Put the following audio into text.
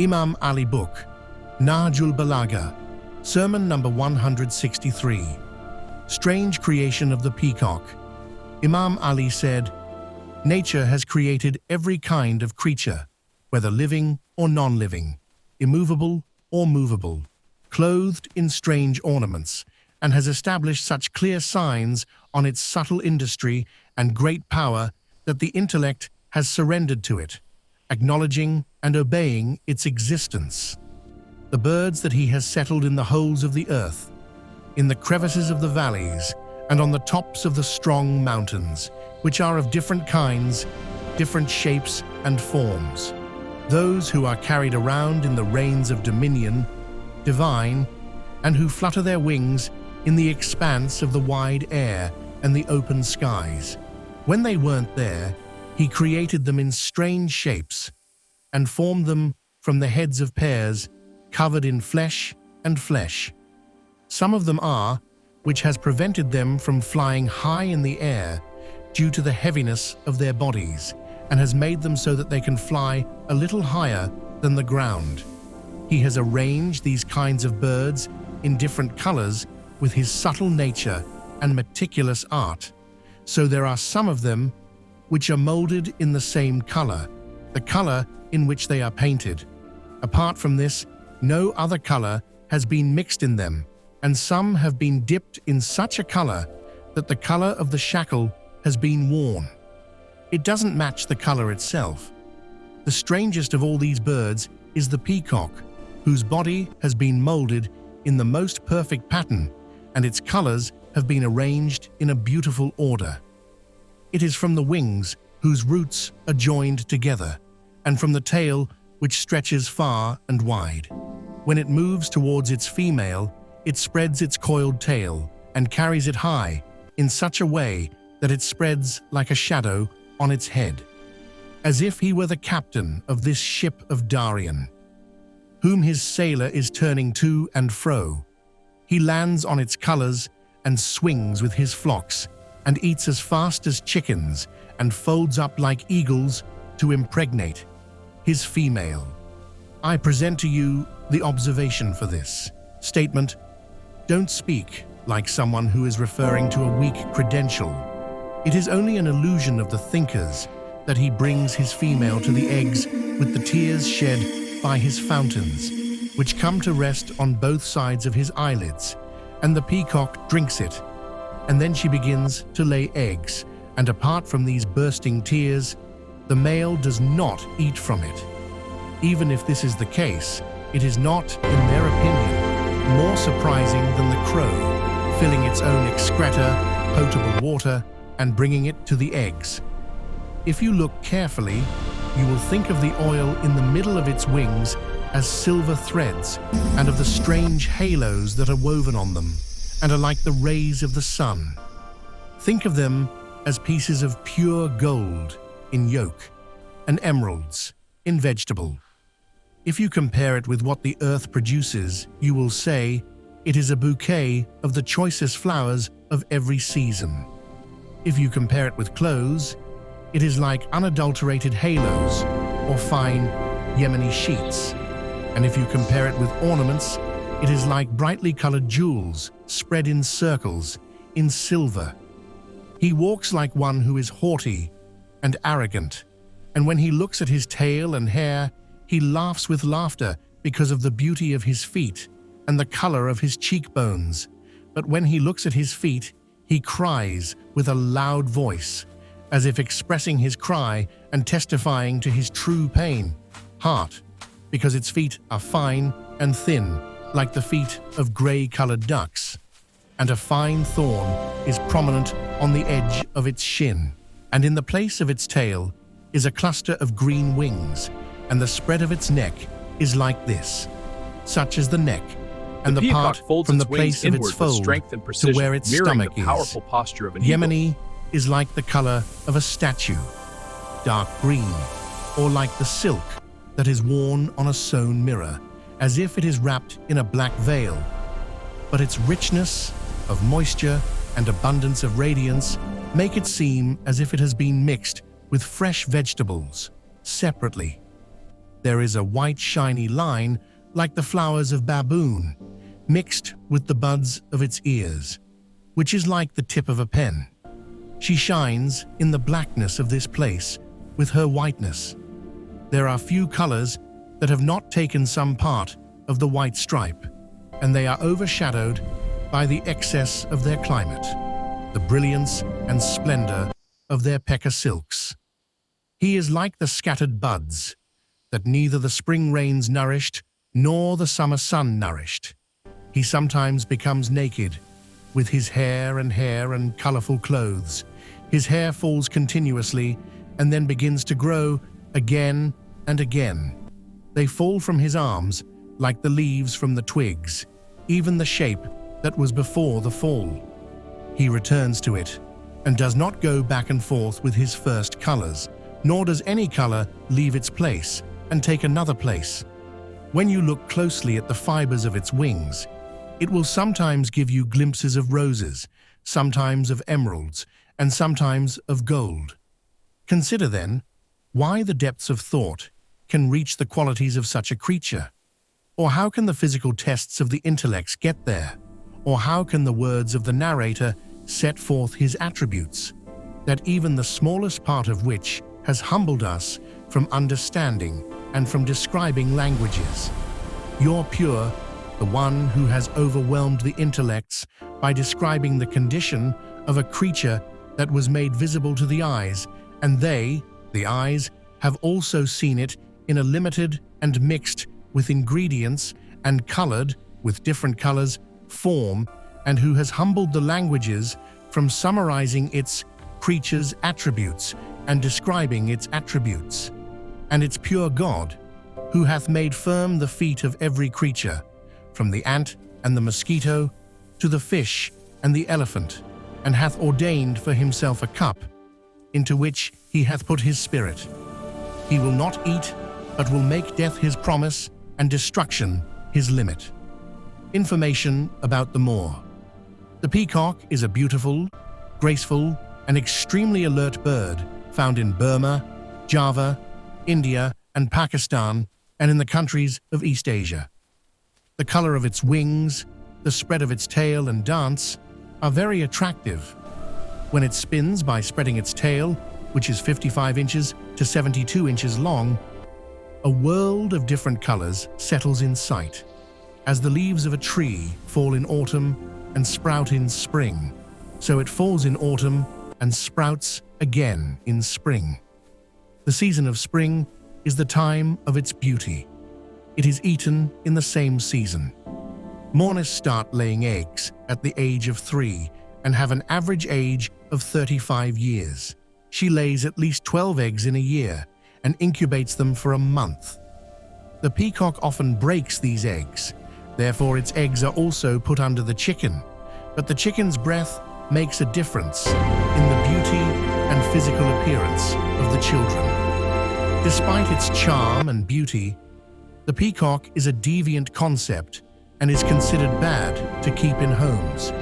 Imam Ali book, Nahjul al-Balagha, sermon number 163. Strange creation of the peacock. Imam Ali said, "Nature has created every kind of creature, whether living or non-living, immovable or movable, clothed in strange ornaments, and has established such clear signs on its subtle industry and great power that the intellect has surrendered to it, acknowledging and obeying its existence. The birds that he has settled in the holes of the earth, in the crevices of the valleys, and on the tops of the strong mountains, which are of different kinds, different shapes and forms. Those who are carried around in the reins of dominion, divine, and who flutter their wings in the expanse of the wide air and the open skies. When they weren't there, he created them in strange shapes and formed them from the heads of pears covered in flesh and flesh. Some of them are, which has prevented them from flying high in the air due to the heaviness of their bodies, and has made them so that they can fly a little higher than the ground. He has arranged these kinds of birds in different colors with his subtle nature and meticulous art. So there are some of them which are molded in the same color, the color in which they are painted. Apart from this, no other color has been mixed in them, and some have been dipped in such a color that the color of the shackle has been worn. It doesn't match the color itself. The strangest of all these birds is the peacock, whose body has been molded in the most perfect pattern, and its colors have been arranged in a beautiful order. It is from the wings, whose roots are joined together, and from the tail, which stretches far and wide. When it moves towards its female, it spreads its coiled tail and carries it high in such a way that it spreads like a shadow on its head, as if he were the captain of this ship of Darien, whom his sailor is turning to and fro. He lands on its colors and swings with his flocks, and eats as fast as chickens, and folds up like eagles to impregnate his female. I present to you the observation for this statement. Don't speak like someone who is referring to a weak credential. It is only an illusion of the thinkers that he brings his female to the eggs with the tears shed by his fountains, which come to rest on both sides of his eyelids, and the peacock drinks it, and then she begins to lay eggs, and apart from these bursting tears, the male does not eat from it. Even if this is the case, it is not, in their opinion, more surprising than the crow, filling its own excreta, potable water, and bringing it to the eggs. If you look carefully, you will think of the oil in the middle of its wings as silver threads, and of the strange halos that are woven on them, and are like the rays of the sun. Think of them as pieces of pure gold in yolk, and emeralds in vegetable. If you compare it with what the earth produces, you will say it is a bouquet of the choicest flowers of every season. If you compare it with clothes, it is like unadulterated halos or fine Yemeni sheets. And if you compare it with ornaments, it is like brightly colored jewels spread in circles, in silver. He walks like one who is haughty and arrogant, and when he looks at his tail and hair, he laughs with laughter because of the beauty of his feet and the color of his cheekbones. But when he looks at his feet, he cries with a loud voice, as if expressing his cry and testifying to his true pain, heart, because its feet are fine and thin, like the feet of gray-colored ducks, and a fine thorn is prominent on the edge of its shin, and in the place of its tail is a cluster of green wings, and the spread of its neck is like this. Such is the neck, and the part from the place of its fold to where its stomach is. Yemeni is like the color of a statue, dark green, or like the silk that is worn on a sewn mirror, as if it is wrapped in a black veil. But its richness of moisture and abundance of radiance make it seem as if it has been mixed with fresh vegetables separately. there is a white shiny line like the flowers of baboon, mixed with the buds of its ears, which is like the tip of a pen. She shines in the blackness of this place with her whiteness. There are few colors that have not taken some part of the white stripe, and they are overshadowed by the excess of their climate, the brilliance and splendor of their Pekka silks. He is like the scattered buds that neither the spring rains nourished nor the summer sun nourished. He sometimes becomes naked, with his hair and colorful clothes. His hair falls continuously and then begins to grow again and again. They fall from his arms like the leaves from the twigs, even the shape that was before the fall. He returns to it and does not go back and forth with his first colors, nor does any color leave its place and take another place. When you look closely at the fibers of its wings, it will sometimes give you glimpses of roses, sometimes of emeralds, and sometimes of gold. Consider then why the depths of thought can reach the qualities of such a creature. Or how can the physical tests of the intellects get there? Or how can the words of the narrator set forth his attributes, that even the smallest part of which has humbled us from understanding and from describing languages? You're pure, the one who has overwhelmed the intellects by describing the condition of a creature that was made visible to the eyes, and they, the eyes, have also seen it in a limited and mixed with ingredients and colored with different colors form, and who has humbled the languages from summarizing its creature's attributes and describing its attributes. And it's pure God, who hath made firm the feet of every creature, from the ant and the mosquito to the fish and the elephant, and hath ordained for himself a cup, into which he hath put his spirit. He will not eat, but will make death his promise and destruction his limit. Information about the Moor. The peacock is a beautiful, graceful, and extremely alert bird found in Burma, Java, India, and Pakistan, and in the countries of East Asia. The color of its wings, the spread of its tail and dance are very attractive. When it spins by spreading its tail, which is 55 inches to 72 inches long, a world of different colors settles in sight, as the leaves of a tree fall in autumn and sprout in spring, so it falls in autumn and sprouts again in spring. The season of spring is the time of its beauty. It is eaten in the same season. Mourners start laying eggs at the age of 3 and have an average age of 35 years. She lays at least 12 eggs in a year and incubates them for a month. The peacock often breaks these eggs, therefore its eggs are also put under the chicken, but the chicken's breath makes a difference in the beauty and physical appearance of the children. Despite its charm and beauty, the peacock is a deviant concept and is considered bad to keep in homes.